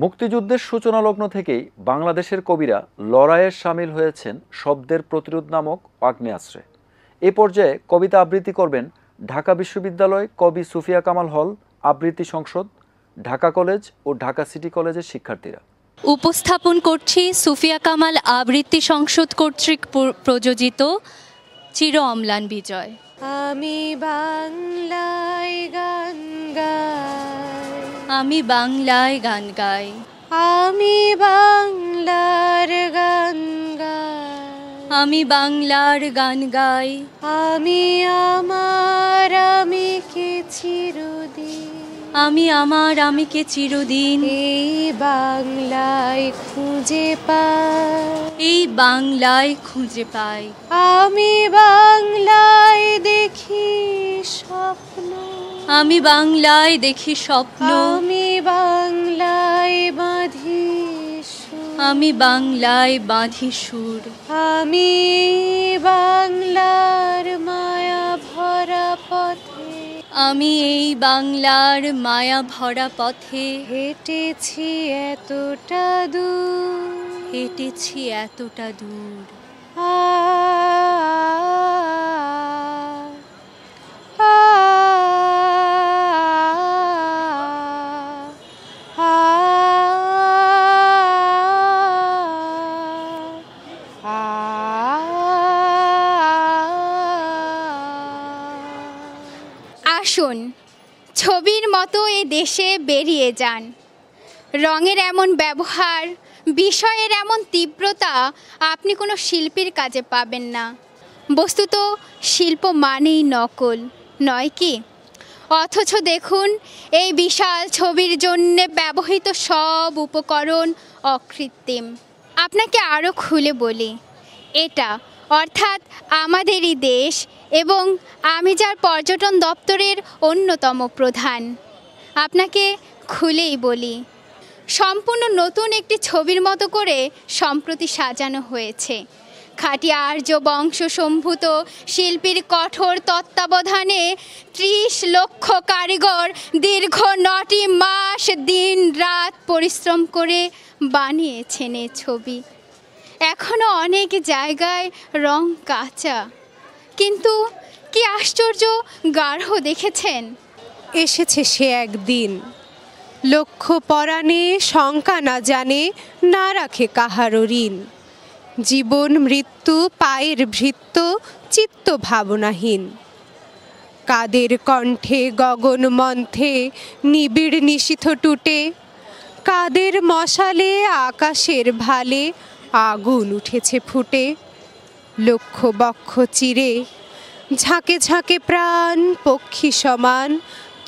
মুক্তিযুদ্ধের সূচনা লগ্ন থেকেই বাংলাদেশের কবিরা লড়াইয়ে শামিল হয়েছেন শব্দের প্রতিরোধ নামক আগ্নেয়াস্ত্রে। এ পর্যায়ে কবিতা আবৃত্তি করবেন ঢাকা বিশ্ববিদ্যালয় কবি সুফিয়া কামাল হল আবৃত্তি সংসদ, ঢাকা কলেজ ও ঢাকা সিটি কলেজের শিক্ষার্থীরা। উপস্থাপন করছি সুফিয়া কামাল আবৃত্তি সংসদ কর্তৃক প্রযোজিত চির অম্লান বিজয়। আমি বাংলায় গান গাই, আমি বাংলায় গান গাই, আমি বাংলার গান গাই, আমি বাংলার গান গাই, আমি আমার আমিকে চিরদিন, আমি আমার আমিকে চিরদিন এই বাংলায় খুঁজে পাই, এই বাংলায় খুঁজে পাই। আমি বাংলায় দেখি স্বপ্ন, আমি বাংলায় দেখি স্বপ্ন, আমি বাংলায় বাঁধি সুর, আমি বাংলায় বাঁধি সুর, আমি বাংলার মায়া ভরা পথে, আমি এই বাংলার মায়া ভরা পথে হেঁটেছি এতটা দূর, হেঁটেছি এতটা দূর। আসুন ছবির মতো এ দেশে বেরিয়ে যান। রঙের এমন ব্যবহার, বিষয়ের এমন তীব্রতা আপনি কোনো শিল্পীর কাজে পাবেন না। বস্তুত শিল্প মানেই নকল, নয় কি? অথচ দেখুন এই বিশাল ছবির জন্যে ব্যবহৃত সব উপকরণ অকৃত্রিম। আপনাকে আরও খুলে বলি, এটা অর্থাৎ আমাদেরই দেশ এবং আমি যার পর্যটন দপ্তরের অন্যতম প্রধান। আপনাকে খুলেই বলি, সম্পূর্ণ নতুন একটি ছবির মতো করে সম্প্রতি সাজানো হয়েছে। খাঁটি আর্য বংশসম্ভূত শিল্পীর কঠোর তত্ত্বাবধানে 30 লক্ষ কারিগর দীর্ঘ 9টি মাস দিন রাত পরিশ্রম করে বানিয়েছেন এ ছবি। এখনও অনেক জায়গায় রং কাঁচা, কিন্তু কি আশ্চর্য গাঢ় দেখেছেন। এসেছে সে একদিন, লক্ষ পরাণে শঙ্কা না জানে, না রাখে কাহারও ঋণ। জীবন মৃত্যু পায়ের ভৃত্য, চিত্ত ভাবনাহীন। কাদের কণ্ঠে গগন মন্থে নিবিড় নিশীথ টুটে, কাদের মশালে আকাশের ভালে আগুন উঠেছে ফুটে। লক্ষ বক্ষ চিরে ঝাঁকে ঝাঁকে প্রাণ পক্ষী সমান,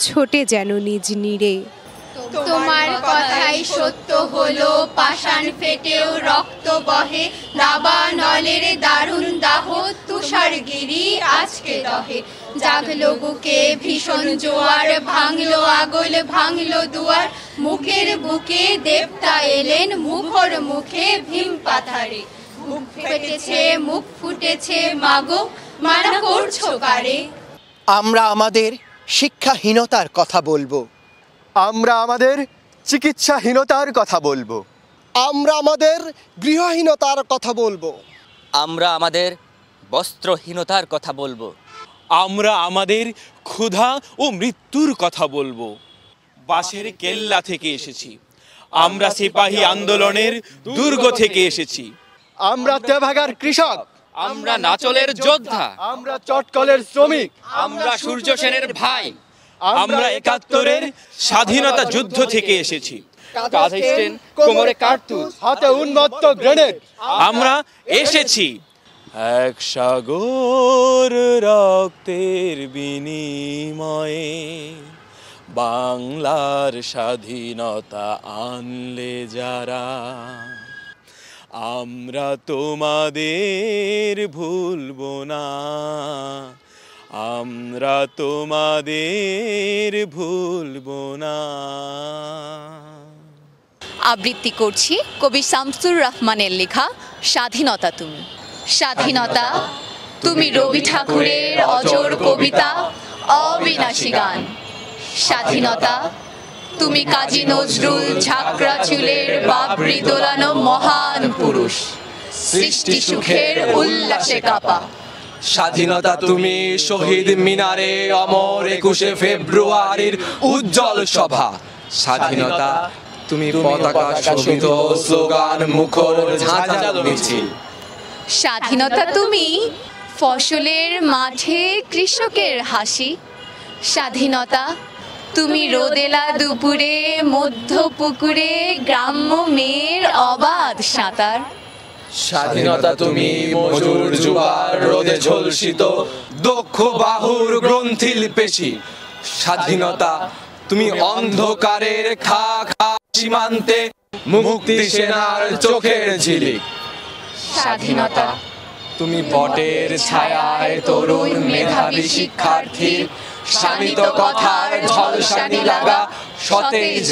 ছোটে যেন নিজ নীড়ে। তোমার কথাই সত্য হলো, পাষাণ ফেটেও রক্ত বহে, দাবানলের দারুণ দাহ, তুষারগিরি আজকে দহে। জাগলো বুকে ভীষণ জোয়ার, ভাঙলো আগল ভাঙলো দুয়ার, মুখের বুকে দেবতা এলেন, মুখর মুখে ভীম পাথারে। বুক ফেটেছে মুখ ফুটেছে, মাগো মানা করছো কারে? আমরা আমাদের শিক্ষাহীনতার কথা বলবো, আমরা আমাদের চিকিৎসাহীনতার কথা বলবো, আমরা আমাদের গৃহহীনতার কথা বলবো, আমরা আমাদের বস্ত্রহীনতার কথা বলবো, আমরা আমাদের ক্ষুধা ও মৃত্যুর কথা বলবো। বাঁশের কেল্লা থেকে এসেছি, আমরা সিপাহী আন্দোলনের দুর্গ থেকে এসেছি, আমরা তেভাগার কৃষক, আমরা নাচলের যোদ্ধা, আমরা চটকলের শ্রমিক, আমরা সূর্য সেনের ভাই, আমরা 71-এর স্বাধীনতা যুদ্ধ থেকে এসেছি। কাঁধে স্টেন, কোমরে কার্তুজ, হাতে উন্মত্ত গ্রেনেড। আমরা এসেছি এক সাগর রক্তের বিনিময়ে, বাংলার স্বাধীনতা আনলে যারা। আমরা তোমাদের ভুলবো না, আমরা তোমাদের ভুলবো না। আবৃত্তি করছি কবি শামসুর রহমানের লেখা স্বাধীনতা তুমি। স্বাধীনতা তুমি রবি ঠাকুরের অজর কবিতা, অবিনাশী গান। স্বাধীনতা তুমি কাজী নজরুল ঝাঁকড়া চুলের বাবরি দোলানো মহান পুরুষ, সৃষ্টি সুখের উল্লাসে কাপা। স্বাধীনতা তুমি শহীদ মিনারে অমর 21শে ফেব্রুয়ারির উজ্জ্বল সভা। স্বাধীনতা তুমি পতাকা শোভিত স্লোগান মুখর ঝাঁঝালো মিছিল। স্বাধীনতা তুমি ফসলের মাঠে কৃষকের হাসি। স্বাধীনতা তুমি রোদেলা দুপুরে মধ্য পুকুরে গ্রাম্য মেয়ের অবাধ সাঁতার। স্বাধীনতা তুমি মজুর যুবার রোদে ঝলসিত দক্ষ বাহুর গ্রন্থিল পেশি। স্বাধীনতা তুমি অন্ধকারের খা খা সীমান্তে মুক্তি সেনার চোখের ঝিলিক। স্বাধীনতা তুমি বটের ছায়ায় তরুণ মেধাবী শিক্ষার্থীর শানিত কথার ঝলসানি লাগা সতেজ